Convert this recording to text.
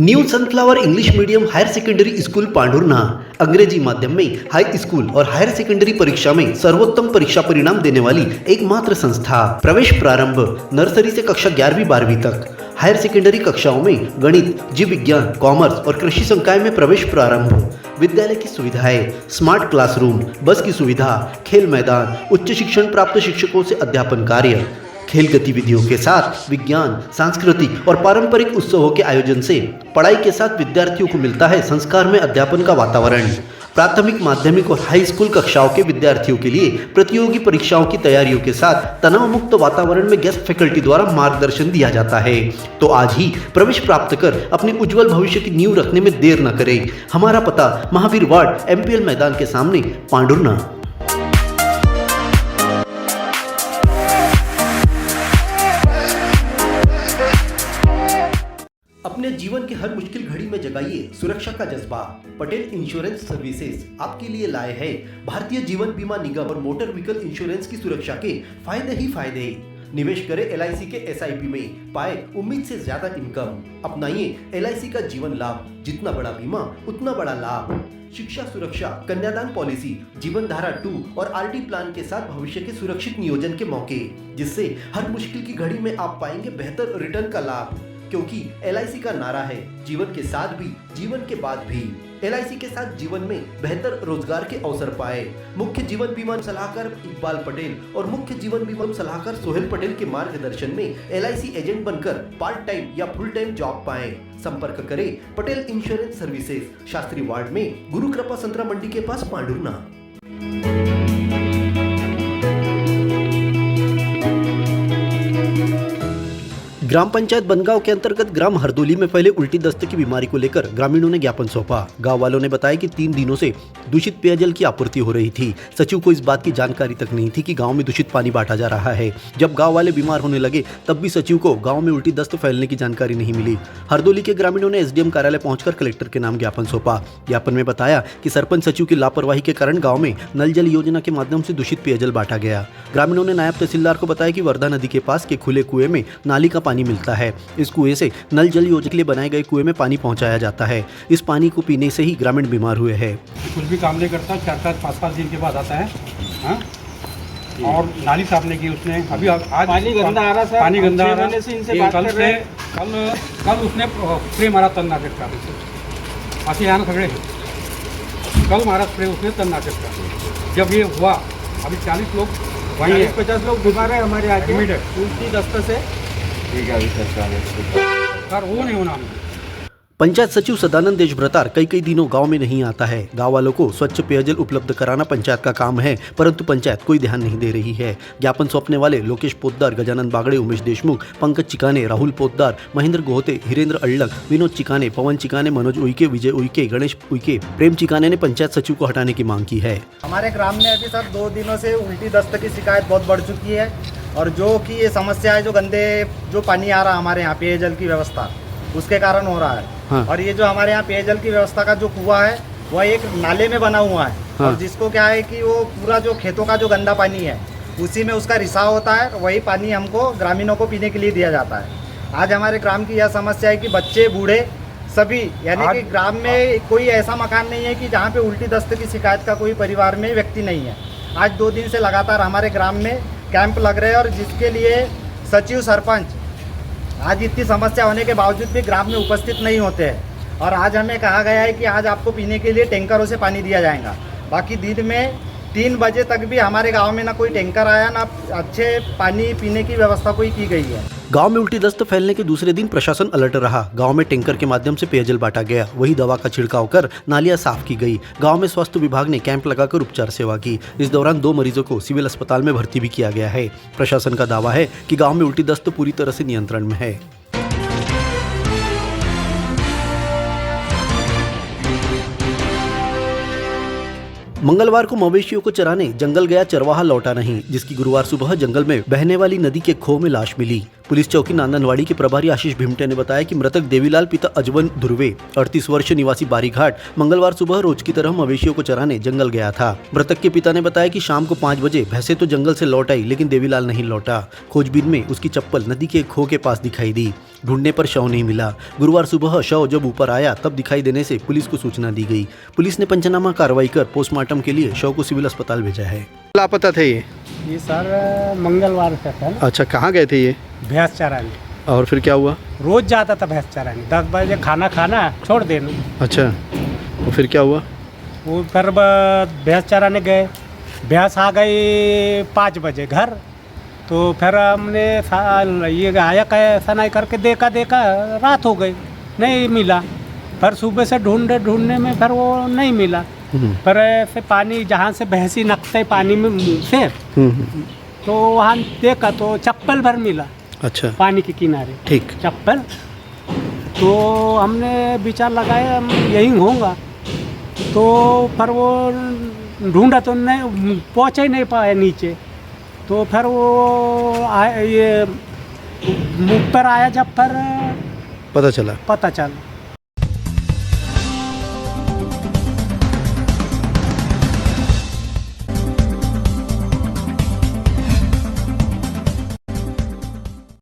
New sunflower English medium higher secondary school Pandhurna अंग्रेजी माध्यम में हाई स्कूल और हायर सेकेंडरी परीक्षा में सर्वोत्तम परीक्षा परिणाम देने वाली एकमात्र संस्था। प्रवेश प्रारंभ नर्सरी से कक्षा 11वीं-12वीं तक। हायर सेकेंडरी कक्षाओं में गणित, जीव विज्ञान, कॉमर्स और कृषि संकाय में प्रवेश प्रारंभ। विद्यालय की सुविधाएं, स्मार्ट क्लासरूम, बस की सुविधा, खेल मैदान, उच्च शिक्षण प्राप्त शिक्षकों से अध्यापन कार्य, खेल गतिविधियों के साथ विज्ञान, सांस्कृतिक और पारंपरिक उत्सवों के आयोजन से पढ़ाई के साथ विद्यार्थियों को मिलता है संस्कार में अध्यापन का वातावरण। प्राथमिक, माध्यमिक और हाई स्कूल कक्षाओं के विद्यार्थियों के लिए प्रतियोगी परीक्षाओं की तैयारियों के साथ तनाव मुक्त वातावरण में गेस्ट फैकल्टी द्वारा मार्गदर्शन दिया जाता है। तो आज ही प्रवेश प्राप्त कर अपने उज्जवल भविष्य की नींव रखने में देर न करें। हमारा पता महावीर वार्ड, MPL मैदान के सामने, पांढुर्णा। अपने जीवन की हर मुश्किल घड़ी में जगाइए सुरक्षा का जज्बा। पटेल इंश्योरेंस सर्विसेज आपके लिए लाए हैं भारतीय जीवन बीमा निगम और मोटर व्हीकल इंश्योरेंस की सुरक्षा के फायदे ही फायदे। निवेश करें LIC के SIP में, पाए उम्मीद से ज्यादा इनकम। अपनाइए LIC का जीवन लाभ, जितना बड़ा बीमा उतना बड़ा लाभ। शिक्षा सुरक्षा, कन्यादान पॉलिसी, जीवन धारा 2 और RD प्लान के साथ भविष्य के सुरक्षित नियोजन के मौके, जिससे हर मुश्किल की घड़ी में आप पाएंगे बेहतर रिटर्न का लाभ। क्योंकि LIC का नारा है जीवन के साथ भी, जीवन के बाद भी। LIC के साथ जीवन में बेहतर रोजगार के अवसर पाए। मुख्य जीवन बीमा सलाहकार इकबाल पटेल और मुख्य जीवन बीमा सलाहकार सोहेल पटेल के मार्गदर्शन में LIC एजेंट बनकर पार्ट टाइम या फुल टाइम जॉब पाए। संपर्क करें Patel insurance services, Shastri ward में, गुरु कृपा संतरा मंडी के पास, पांढुर्णा। ग्राम पंचायत बनगांव के अंतर्गत ग्राम हरदोली में फैले उल्टी दस्त की बीमारी को लेकर ग्रामीणों ने ज्ञापन सौंपा। गांव वालों ने बताया कि 3 दिनों से दूषित पेयजल की आपूर्ति हो रही थी। सचिव को इस बात की जानकारी तक नहीं थी कि गांव में दूषित पानी बांटा जा रहा है। जब गांव वाले बीमार होने लगे तब भी सचिव को गांव में उल्टी दस्त फैलने की जानकारी नहीं मिली। हरदोली के ग्रामीणों ने SDM कार्यालय पहुंचकर कलेक्टर के नाम ज्ञापन सौंपा। ज्ञापन में बताया कि सरपंच सचिव की लापरवाही के कारण गाँव में नल जल योजना के माध्यम से दूषित पेयजल बांटा गया। ग्रामीणों ने नायब तहसीलदार को बताया कि वर्धा नदी के पास के खुले कुएं में नाली का पानी मिलता है। इस कुएं से नल जल योजना के लिए बनाए गए कुएं में पानी पहुंचाया जाता है। इस पानी को पीने से ही ग्रामीण बीमार हुए हैं। कुछ भी काम नहीं करता, 4-4, 5-5 दिन के बाद आता है। हाँ? और नाली साफ नहीं की उसने। अभी आज पानी गंदा आ रहा है, पानी गंदा आ रहा है। से इनसे बात कर रहे हैं। कल उसने स्प्रे मारा तणनाशक का। असे यहाँ सगळे कल मारा स्प्रे उसने तणनाशक का। जब ये हुआ, अभी 40 लोग वहीं 40-50 लोग बीमार है हमारे यहाँ के उल्टी दस्त से। सर वो नहीं होना हमको। पंचायत सचिव सदानंद देशभ्रतार कई दिनों गांव में नहीं आता है। गांव वालों को स्वच्छ पेयजल उपलब्ध कराना पंचायत का काम है, परंतु पंचायत कोई ध्यान नहीं दे रही है। ज्ञापन सौंपने वाले लोकेश पोद्दार, गजानन बागड़े, उमेश देशमुख, पंकज चिकाने, राहुल पोद्दार, महेंद्र गोहते, हिरेंद्र अल्लग, विनोद चिकाने, पवन चिकाने, मनोज उइके, विजय उइके, गणेश उइके, प्रेम चिकाने ने पंचायत सचिव को हटाने की मांग की है। हमारे ग्राम में अभी सर 2 दिनों से उल्टी दस्त की शिकायत बहुत बढ़ चुकी है, और जो कि ये समस्या है, जो गंदे जो पानी आ रहा है हमारे यहाँ पेयजल की व्यवस्था, उसके कारण हो रहा है। हाँ। और ये जो हमारे यहाँ पेयजल की व्यवस्था का जो कुआं है वह एक नाले में बना हुआ है। हाँ। और जिसको क्या है कि वो पूरा जो खेतों का जो गंदा पानी है उसी में उसका रिसाव होता है, वही पानी हमको ग्रामीणों को पीने के लिए दिया जाता है। आज हमारे ग्राम की यह समस्या है कि बच्चे, बूढ़े सभी, यानी कि ग्राम में कोई ऐसा मकान नहीं है कि जहाँ पे उल्टी दस्त की शिकायत का कोई परिवार में व्यक्ति नहीं है। आज 2 दिन से लगातार हमारे ग्राम में कैंप लग रहे हैं, और जिसके लिए सचिव, सरपंच आज इतनी समस्या होने के बावजूद भी ग्राम में उपस्थित नहीं होते हैं। और आज हमें कहा गया है कि आज आपको पीने के लिए टैंकरों से पानी दिया जाएगा। बाकी दिन में 3 बजे तक भी हमारे गांव में ना कोई टैंकर आया, ना अच्छे पानी पीने की व्यवस्था कोई की गई है। गांव में उल्टी दस्त फैलने के दूसरे दिन प्रशासन अलर्ट रहा। गांव में टैंकर के माध्यम से पेयजल बांटा गया, वही दवा का छिड़काव कर नालियां साफ की गई। गांव में स्वास्थ्य विभाग ने कैंप लगाकर उपचार सेवा की। इस दौरान 2 मरीजों को सिविल अस्पताल में भर्ती भी किया गया है। प्रशासन का दावा है कि गाँव में उल्टी दस्त पूरी तरह से नियंत्रण में है। मंगलवार को मवेशियों को चराने जंगल गया चरवाहा लौटा नहीं, जिसकी गुरुवार सुबह जंगल में बहने वाली नदी के खो में लाश मिली। पुलिस चौकी नांदनवाड़ी के प्रभारी आशीष भिमटे ने बताया कि मृतक देवीलाल पिता अजवन धुर्वे 38 वर्ष निवासी बारीघाट मंगलवार सुबह रोज की तरह मवेशियों को चराने जंगल गया था। मृतक के पिता ने बताया कि शाम को 5 बजे भैंसे तो जंगल से लौट आई, लेकिन देवीलाल नहीं लौटा। खोजबीन में उसकी चप्पल नदी के खो के पास दिखाई दी। ढूंढने पर शव नहीं मिला। गुरुवार सुबह शव जब ऊपर आया तब दिखाई देने से पुलिस को सूचना दी गई। पुलिस ने पंचनामा कार्रवाई कर पोस्टमार्टम के लिए शव को सिविल अस्पताल भेजा है। लापता थे ये सर मंगलवार से था ना, अच्छा, कहाँ गए थे ये भैंस चराने। और फिर क्या हुआ? रोज जाता था भैंस चराने, 10 बजे खाना खाना छोड़ देना। अच्छा, तो फिर क्या हुआ? वो फिर भैंस चराने गए, भैंस आ गई 5 बजे घर। तो फिर हमने ये आया ऐसा नहीं करके देखा रात हो गई, नहीं मिला। फिर सुबह से ढूंढने में फिर वो नहीं मिला। पर ऐसे पानी जहाँ से भैंसी नकते पानी में मुँह से, तो वहाँ देखा तो चप्पल भर मिला। अच्छा, पानी के किनारे ठीक। चप्पल। तो हमने विचार लगाया हम यही होगा। तो फिर वो ढूंढा तो नहीं, पहुँच ही नहीं पाया नीचे। तो फिर वो ये मुख पर आया, जब पर पता चला।